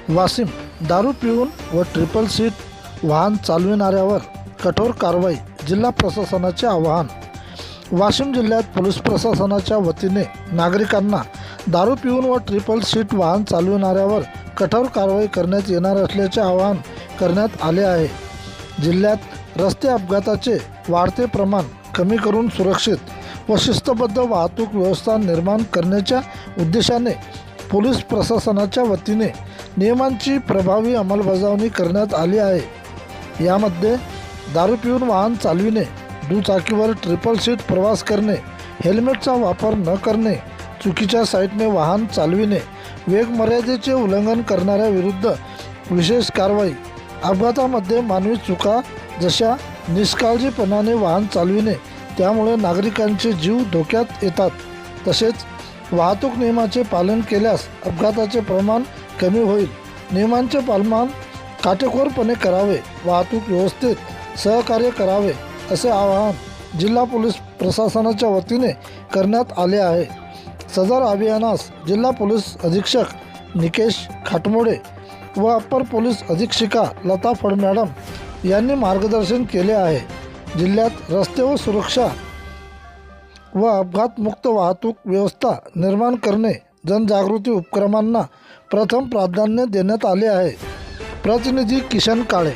वाशिम दारू पिऊन व ट्रिपल सीट वाहन चालविणाऱ्यावर कठोर कारवाई, जिल्हा प्रशासनाचे आवाहन। वाशिम जिल्ह्यात पोलीस प्रशासनाच्या वतीने नागरिकांना दारू पिऊन व ट्रिपल सीट वाहन चालविणाऱ्यावर कठोर कारवाई करण्यात येणार असल्याचे आवाहन करण्यात आले आहे। जिल्ह्यात रस्ते अपघाताचे वाढते प्रमाण कमी करून सुरक्षित व शिस्तबद्ध वाहतूक व्यवस्था निर्माण करण्याच्या उद्देशाने पोलीस प्रशासनाच्या वतीने नियमांची प्रभावी अंमलबजावणी करण्यात आली आहे। यामध्ये दारू पिऊन वाहन चालविणे, दुचाकीवर ट्रिपल सीट प्रवास करणे, हेल्मेटचा वापर न करणे, चुकीच्या साईडने वाहन चालविणे, वेग मर्यादेचे उल्लंघन करणाऱ्याविरुद्ध विशेष कारवाई, अपघातामध्ये मानवी चुका जशा निष्काळजीपणाने वाहन चालविणे त्यामुळे नागरिकांचे जीव धोक्यात येतात, तसेच वाहतूक नियमाचे पालन केल्यास अपघाताचे प्रमाण कमी होईल। नियमांचे पालन काटेकोरपणे करावे, वाहतूक व्यवस्थेत सहकार्य करावे असे आवाहन जिल्हा पोलीस प्रशासनाच्या वतीने करण्यात आले आहे। सदर अभियानास जिल्हा पोलीस अधीक्षक निकेश खाटमोडे व अप्पर पोलीस अधीक्षिका लता फड मॅडम यांनी मार्गदर्शन केले आहे। जिल्ह्यात रस्ते व सुरक्षा व अपघातमुक्त वाहतूक व्यवस्था निर्माण करणे जनजागृती उपक्रमांना प्रथम प्राधान्य देण्यात आले आहे। प्रतिनिधी किशन काळे।